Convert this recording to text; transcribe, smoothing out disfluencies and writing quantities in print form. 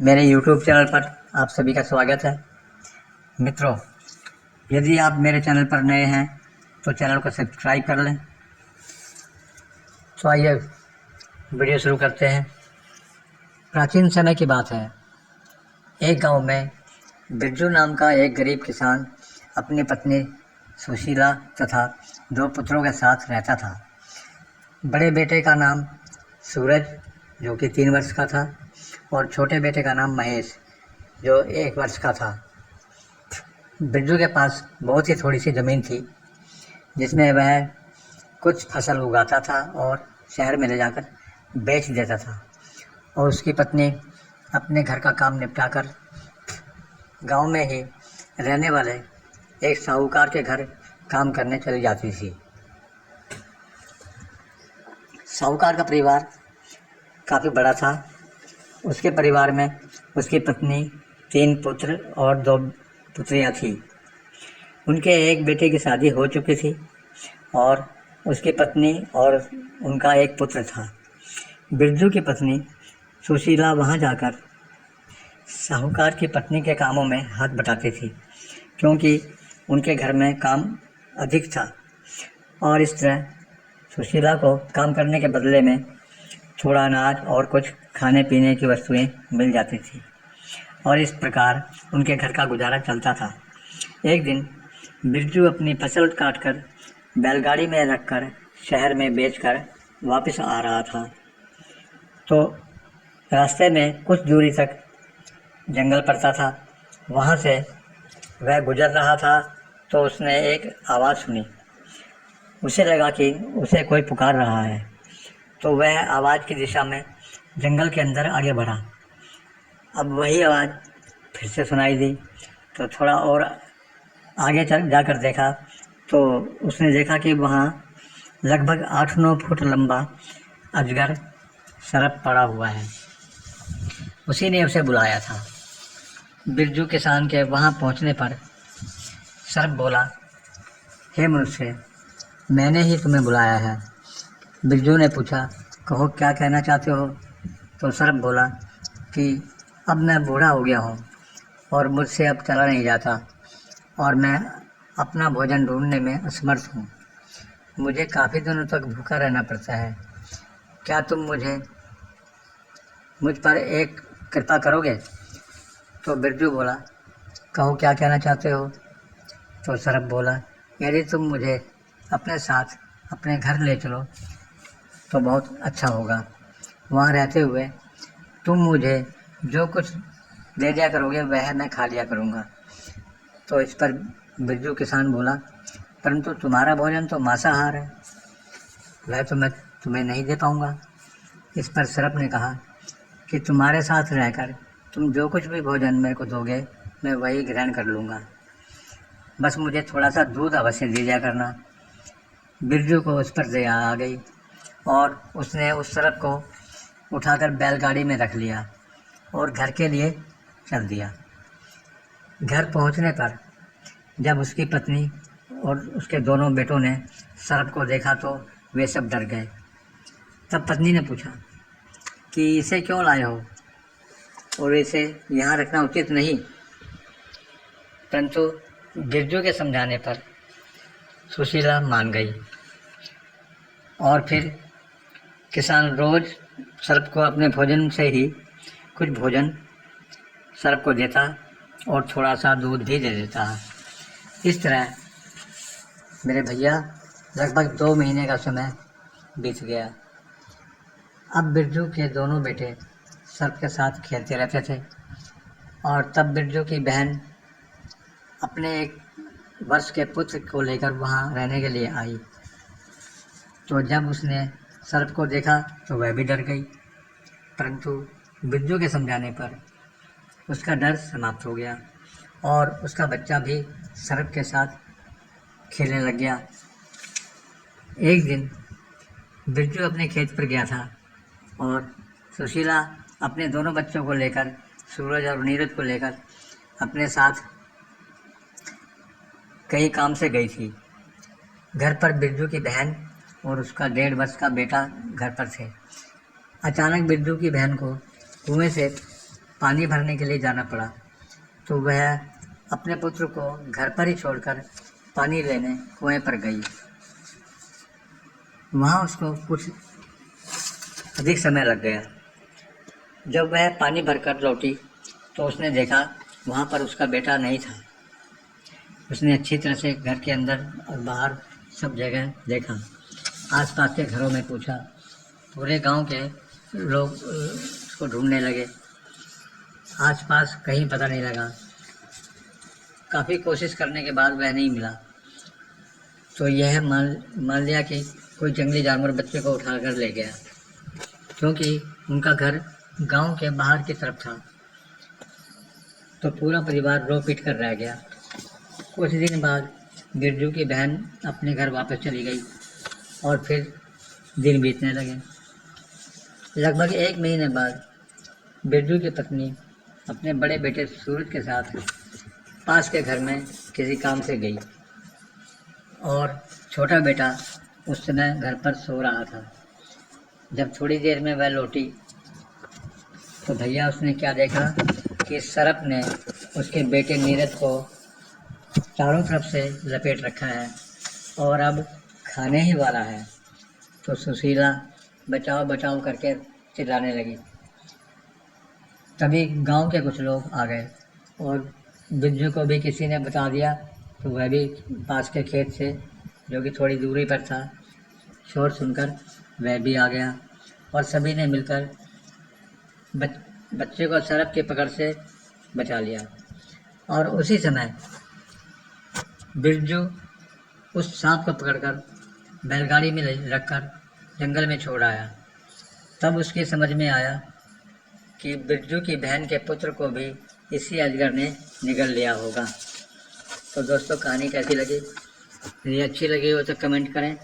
मेरे YouTube channel पर आप सभी का स्वागत है। मित्रों, यदि आप मेरे चैनल पर नए हैं तो चैनल को सब्सक्राइब कर लें। तो आइए वीडियो शुरू करते हैं। प्राचीन समय की बात है। एक गांव में बिरजू नाम का एक गरीब किसान अपनी पत्नी सुशीला तथा 2 पुत्रों के साथ रहता था। बड़े बेटे का नाम सूरज, जो कि 3 वर्ष का था, और छोटे बेटे का नाम महेश, जो 1 वर्ष का था। बिरजू के पास बहुत ही थोड़ी सी ज़मीन थी, जिसमें वह कुछ फसल उगाता था और शहर में ले जाकर बेच देता था, और उसकी पत्नी अपने घर का काम निपटाकर गांव में ही रहने वाले एक साहूकार के घर काम करने चली जाती थी। साहूकार का परिवार काफ़ी बड़ा था। उसके परिवार में उसकी पत्नी, 3 पुत्र और 2 पुत्रियां थीं। उनके एक बेटे की शादी हो चुकी थी और उसकी पत्नी और उनका एक पुत्र था। बिरजू की पत्नी सुशीला वहां जाकर साहूकार की पत्नी के कामों में हाथ बटाती थी, क्योंकि उनके घर में काम अधिक था, और इस तरह सुशीला को काम करने के बदले में थोड़ा अनाज और कुछ खाने पीने की वस्तुएं मिल जाती थी, और इस प्रकार उनके घर का गुजारा चलता था। एक दिन बिरजू अपनी फसल काटकर बैलगाड़ी में रखकर शहर में बेचकर वापस आ रहा था, तो रास्ते में कुछ दूरी तक जंगल पड़ता था। वहाँ से वह गुजर रहा था तो उसने एक आवाज़ सुनी। उसे लगा कि उसे कोई पुकार रहा है, तो वह आवाज़ की दिशा में जंगल के अंदर आगे बढ़ा। अब वही आवाज़ फिर से सुनाई दी, तो थोड़ा और आगे जाकर देखा तो उसने देखा कि वहाँ लगभग 8-9 फुट लंबा अजगर सरप पड़ा हुआ है। उसी ने उसे बुलाया था। बिरजू किसान के वहाँ पहुँचने पर सरप बोला, हे मनुष्य, मैंने ही तुम्हें बुलाया है। बिरजू ने पूछा, कहो क्या कहना चाहते हो? तो सरप बोला कि अब मैं बूढ़ा हो गया हूँ और मुझसे अब चला नहीं जाता, और मैं अपना भोजन ढूंढने में असमर्थ हूँ। मुझे काफ़ी दिनों तक भूखा रहना पड़ता है। क्या तुम मुझ पर एक कृपा करोगे? तो बिरजू बोला, कहो क्या कहना चाहते हो? तो सरप बोला, यदि तुम मुझे अपने साथ अपने घर ले चलो तो बहुत अच्छा होगा। वहाँ रहते हुए तुम मुझे जो कुछ दे दिया करोगे वह मैं खा लिया करूँगा। तो इस पर बिरजू किसान बोला, परंतु तुम्हारा भोजन तो मांसाहार है, वह तो मैं तुम्हें नहीं दे पाऊँगा। इस पर सरप ने कहा कि तुम्हारे साथ रहकर तुम जो कुछ भी भोजन मेरे को दोगे मैं वही ग्रहण कर लूँगा, बस मुझे थोड़ा सा दूध अवश्य दे दिया करना। बिरजू को उस पर दया आ गई और उसने उस सरप को उठाकर बैलगाड़ी में रख लिया और घर के लिए चल दिया। घर पहुंचने पर जब उसकी पत्नी और उसके दोनों बेटों ने सरप को देखा तो वे सब डर गए। तब पत्नी ने पूछा कि इसे क्यों लाए हो और इसे यहाँ रखना उचित नहीं। परंतु बिरजू के समझाने पर सुशीला मान गई, और फिर किसान रोज सर्प को अपने भोजन से ही कुछ भोजन सर्प को देता और थोड़ा सा दूध भी दे देता। इस तरह मेरे भैया लगभग 2 महीने का समय बीत गया। अब बिरजू के दोनों बेटे सर्प के साथ खेलते रहते थे, और तब बिरजू की बहन अपने 1 वर्ष के पुत्र को लेकर वहाँ रहने के लिए आई। तो जब उसने सर्प को देखा तो वह भी डर गई, परंतु बिरजू के समझाने पर उसका डर समाप्त हो गया और उसका बच्चा भी सर्प के साथ खेलने लग गया। एक दिन बिरजू अपने खेत पर गया था और सुशीला अपने दोनों बच्चों को लेकर, सूरज और नीरज को लेकर अपने साथ कई काम से गई थी। घर पर बिरजू की बहन और उसका 1.5 वर्ष का बेटा घर पर थे। अचानक बिरजू की बहन को कुएं से पानी भरने के लिए जाना पड़ा, तो वह अपने पुत्र को घर पर ही छोड़कर पानी लेने कुएं पर गई। वहाँ उसको कुछ अधिक समय लग गया। जब वह पानी भरकर लौटी तो उसने देखा वहाँ पर उसका बेटा नहीं था। उसने अच्छी तरह से घर के अंदर और बाहर सब जगह देखा, आसपास के घरों में पूछा, पूरे गांव के लोग उसको ढूंढने लगे, आसपास कहीं पता नहीं लगा। काफ़ी कोशिश करने के बाद वह नहीं मिला, तो यह मान लिया कि कोई जंगली जानवर बच्चे को उठाकर ले गया, क्योंकि उनका घर गांव के बाहर की तरफ था। तो पूरा परिवार रो पीट कर रह गया। कुछ दिन बाद बिरजू की बहन अपने घर वापस चली गई और फिर दिन बीतने लगे। लगभग 1 महीने बाद बिरजू की पत्नी अपने बड़े बेटे सूरज के साथ पास के घर में किसी काम से गई और छोटा बेटा उस समय घर पर सो रहा था। जब थोड़ी देर में वह लौटी तो भैया उसने क्या देखा कि सरप ने उसके बेटे नीरज को चारों तरफ से लपेट रखा है और अब खाने ही वाला है। तो सुशीला बचाओ बचाओ करके चिल्लाने लगी। तभी गांव के कुछ लोग आ गए और बिरजू को भी किसी ने बता दिया, तो वह भी पास के खेत से, जो कि थोड़ी दूरी पर था, शोर सुनकर वह भी आ गया और सभी ने मिलकर बच्चे को सरप की पकड़ से बचा लिया। और उसी समय बिरजू उस सांप को पकड़कर बैलगाड़ी में रखकर जंगल में छोड़ आया। तब उसकी समझ में आया कि बिरजू की बहन के पुत्र को भी इसी अजगर ने निगल लिया होगा। तो दोस्तों, कहानी कैसी लगी? यदि अच्छी लगी हो तो कमेंट करें।